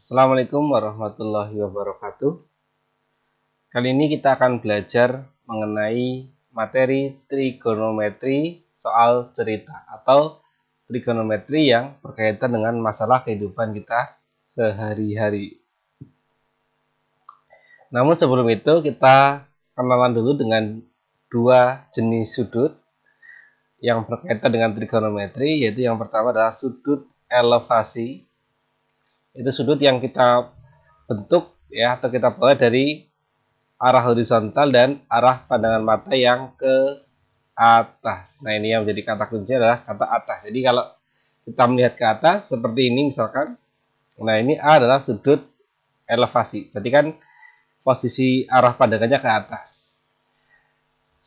Assalamualaikum warahmatullahi wabarakatuh. Kali ini kita akan belajar mengenai materi trigonometri soal cerita atau trigonometri yang berkaitan dengan masalah kehidupan kita sehari-hari. Namun sebelum itu kita kenalan dulu dengan dua jenis sudut yang berkaitan dengan trigonometri, yaitu yang pertama adalah sudut elevasi. Itu sudut yang kita bentuk ya atau kita peroleh dari arah horizontal dan arah pandangan mata yang ke atas. Nah, ini yang menjadi kata kunci adalah kata atas. Jadi kalau kita melihat ke atas seperti ini misalkan, nah ini A adalah sudut elevasi. Berarti kan posisi arah pandangannya ke atas.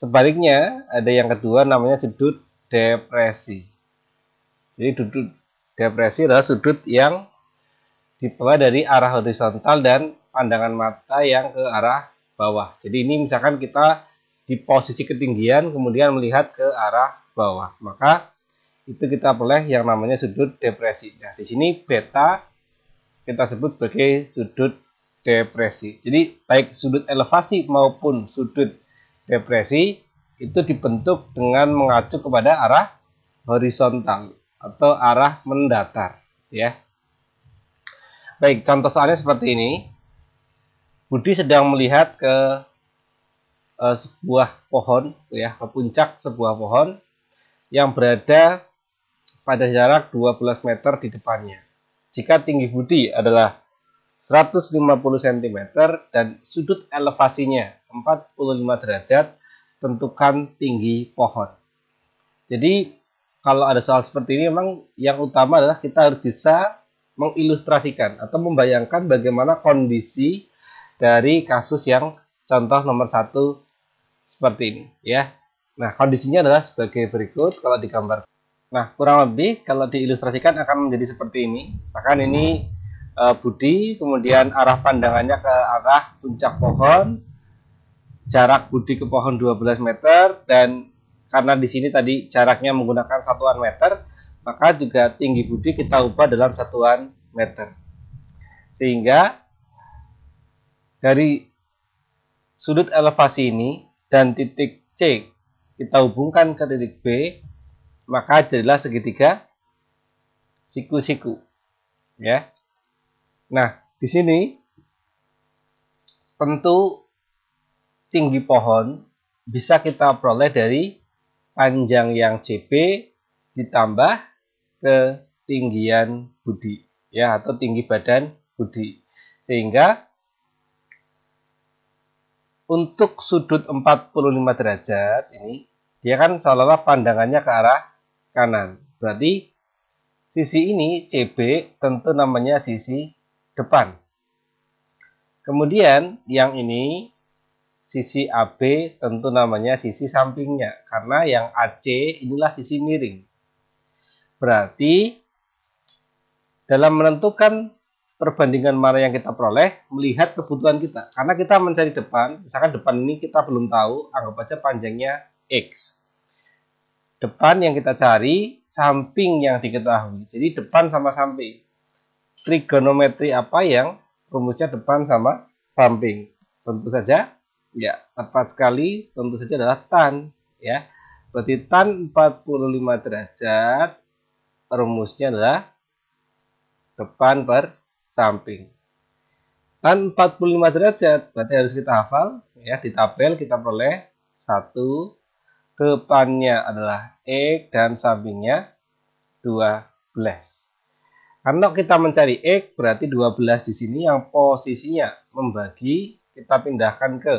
Sebaliknya ada yang kedua namanya sudut depresi. Jadi sudut depresi adalah sudut yang diperoleh dari arah horizontal dan pandangan mata yang ke arah bawah. Jadi ini misalkan kita di posisi ketinggian kemudian melihat ke arah bawah, maka itu kita peroleh yang namanya sudut depresi. Nah, di sini beta kita sebut sebagai sudut depresi. Jadi baik sudut elevasi maupun sudut depresi itu dibentuk dengan mengacu kepada arah horizontal atau arah mendatar, ya. Baik, contoh soalnya seperti ini. Budi sedang melihat ke sebuah pohon, ya, ke puncak sebuah pohon yang berada pada jarak 12 meter di depannya. Jika tinggi Budi adalah 150 cm dan sudut elevasinya 45 derajat, tentukan tinggi pohon. Jadi kalau ada soal seperti ini memang yang utama adalah kita harus bisa mengilustrasikan atau membayangkan bagaimana kondisi dari kasus yang contoh nomor 1 seperti ini, ya. Nah, kondisinya adalah sebagai berikut kalau digambar. Nah, kurang lebih kalau diilustrasikan akan menjadi seperti ini. Bahkan ini Budi, kemudian arah pandangannya ke arah puncak pohon, jarak Budi ke pohon 12 meter, dan karena di sini tadi jaraknya menggunakan satuan meter, maka juga tinggi Budi kita ubah dalam satuan meter. Sehingga dari sudut elevasi ini dan titik C kita hubungkan ke titik B, maka jadilah segitiga siku-siku, ya. Nah, di sini tentu tinggi pohon bisa kita peroleh dari panjang yang CB ditambah ketinggian Budi, ya, atau tinggi badan Budi. Sehingga untuk sudut 45 derajat ini dia kan seolah-olah pandangannya ke arah kanan. Berarti sisi ini CB tentu namanya sisi depan. Kemudian yang ini sisi AB tentu namanya sisi sampingnya, karena yang AC inilah sisi miring. Berarti dalam menentukan perbandingan mana yang kita peroleh, melihat kebutuhan kita. Karena kita mencari depan, misalkan depan ini kita belum tahu, anggap aja panjangnya X. Depan yang kita cari, samping yang diketahui. Jadi depan sama samping. Trigonometri apa yang rumusnya depan sama samping? Tentu saja, ya, tepat sekali, tentu saja adalah tan, ya. Berarti tan 45 derajat rumusnya adalah depan per samping. Tan 45 derajat berarti harus kita hafal, ya. Di tabel kita peroleh 1, depannya adalah X dan sampingnya 12. Karena kita mencari X berarti 12 di sini yang posisinya membagi, kita pindahkan ke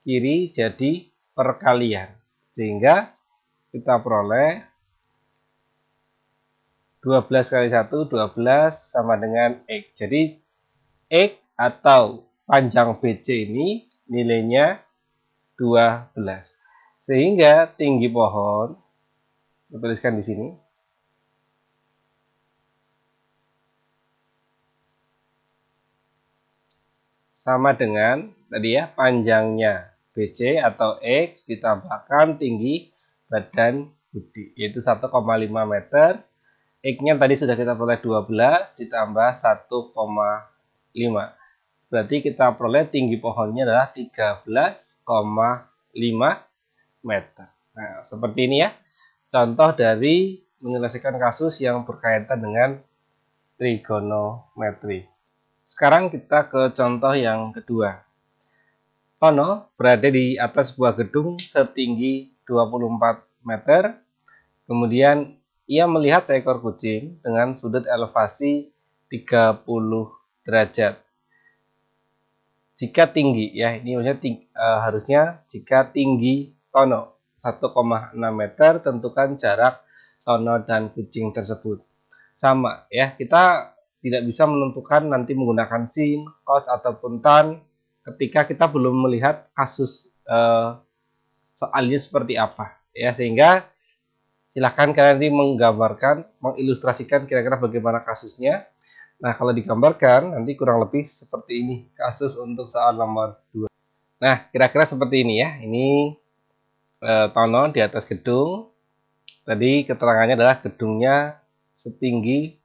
kiri jadi perkalian. Sehingga kita peroleh 12 kali 1, 12 sama dengan X. Jadi X atau panjang BC ini nilainya 12. Sehingga tinggi pohon, kita tuliskan di sini, sama dengan tadi ya, panjangnya BC atau X ditambahkan tinggi badan Budi, yaitu 1,5 meter. X-nya tadi sudah kita peroleh 12 ditambah 1,5. Berarti kita peroleh tinggi pohonnya adalah 13,5 meter. Nah, seperti ini ya, contoh dari menyelesaikan kasus yang berkaitan dengan trigonometri. Sekarang kita ke contoh yang kedua. Tono berada di atas sebuah gedung setinggi 24 meter. Kemudian ia melihat seekor kucing dengan sudut elevasi 30 derajat. Jika tinggi, ya ini maksudnya harusnya jika tinggi Tono 1,6 meter, tentukan jarak Tono dan kucing tersebut. Sama ya, kita tidak bisa menentukan nanti menggunakan sin, cos ataupun tan ketika kita belum melihat kasus soalnya seperti apa ya, sehingga silahkan kalian nanti menggambarkan, mengilustrasikan kira-kira bagaimana kasusnya. Nah, kalau digambarkan nanti kurang lebih seperti ini kasus untuk soal nomor 2. Nah, kira-kira seperti ini ya. Ini Tono di atas gedung. Tadi keterangannya adalah gedungnya setinggi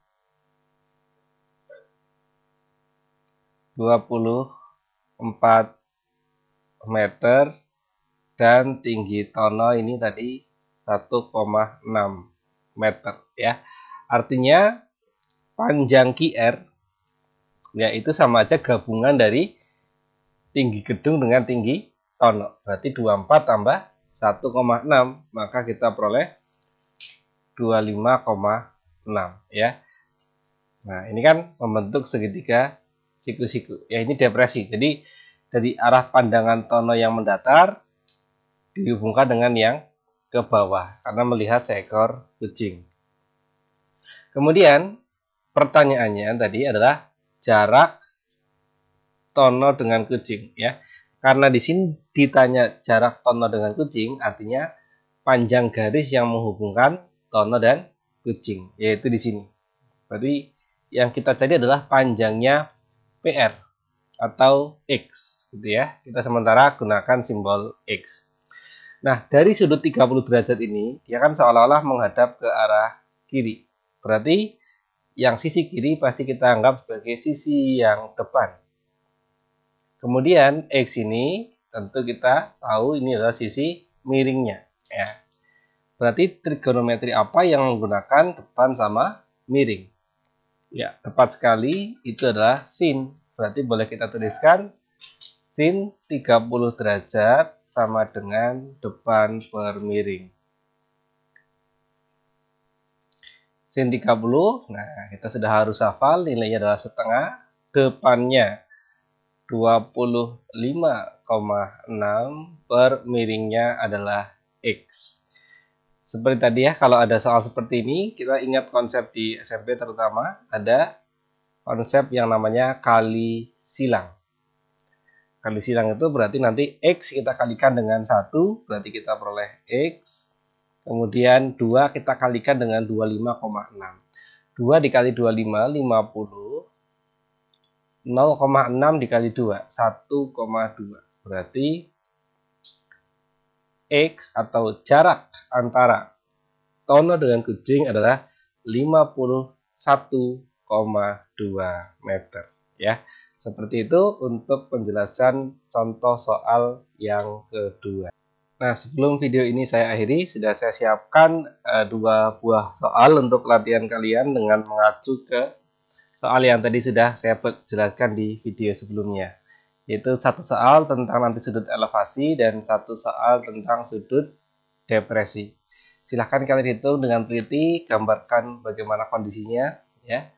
24 meter dan tinggi Tono ini tadi 1,6 meter ya. Artinya panjang QR yaitu sama aja gabungan dari tinggi gedung dengan tinggi Tono. Berarti 24 tambah 1,6, maka kita peroleh 25,6 ya. Nah, ini kan membentuk segitiga siku-siku. Ya, ini depresi. Jadi dari arah pandangan Tono yang mendatar dihubungkan dengan yang ke bawah karena melihat seekor kucing. Kemudian pertanyaannya tadi adalah jarak Tono dengan kucing ya. Karena di sini ditanya jarak Tono dengan kucing, artinya panjang garis yang menghubungkan Tono dan kucing, yaitu di sini. Berarti yang kita cari adalah panjangnya PR atau X gitu ya. Kita sementara gunakan simbol X. Nah, dari sudut 30 derajat ini dia kan seolah-olah menghadap ke arah kiri. Berarti yang sisi kiri pasti kita anggap sebagai sisi yang depan. Kemudian X ini tentu kita tahu ini adalah sisi miringnya ya. Berarti trigonometri apa yang menggunakan depan sama miring? Ya, tepat sekali itu adalah sin. Berarti boleh kita tuliskan sin 30 derajat sama dengan depan per miring. Sin 30, nah kita sudah harus hafal nilainya adalah setengah, depannya 25,6 per miringnya adalah X. Seperti tadi ya, kalau ada soal seperti ini, kita ingat konsep di SMP terutama, ada konsep yang namanya kali silang. Kali silang itu berarti nanti X kita kalikan dengan 1, berarti kita peroleh X. Kemudian 2 kita kalikan dengan 25,6. 2 dikali 25, 50. 0,6 dikali 2, 1,2. Berarti X atau jarak antara Tono dengan kucing adalah 51,2 meter ya. Seperti itu untuk penjelasan contoh soal yang kedua. Nah, sebelum video ini saya akhiri, sudah saya siapkan 2 buah soal untuk latihan kalian dengan mengacu ke soal yang tadi sudah saya jelaskan di video sebelumnya. Yaitu satu soal tentang nanti sudut elevasi dan satu soal tentang sudut depresi. Silahkan kalian hitung dengan teliti, gambarkan bagaimana kondisinya ya.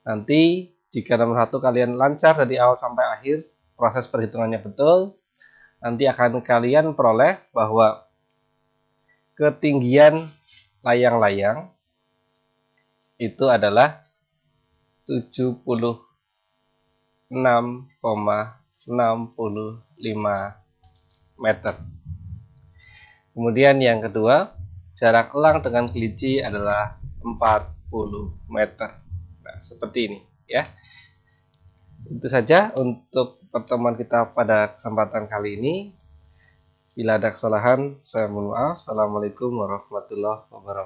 Nanti jika nomor 1 kalian lancar dari awal sampai akhir, proses perhitungannya betul, nanti akan kalian peroleh bahwa ketinggian layang-layang itu adalah 76,65 meter. Kemudian yang kedua, jarak elang dengan kelinci adalah 40 meter. Nah, seperti ini ya. Itu saja untuk pertemuan kita pada kesempatan kali ini. Bila ada kesalahan, saya mohon maaf. Assalamualaikum warahmatullahi wabarakatuh.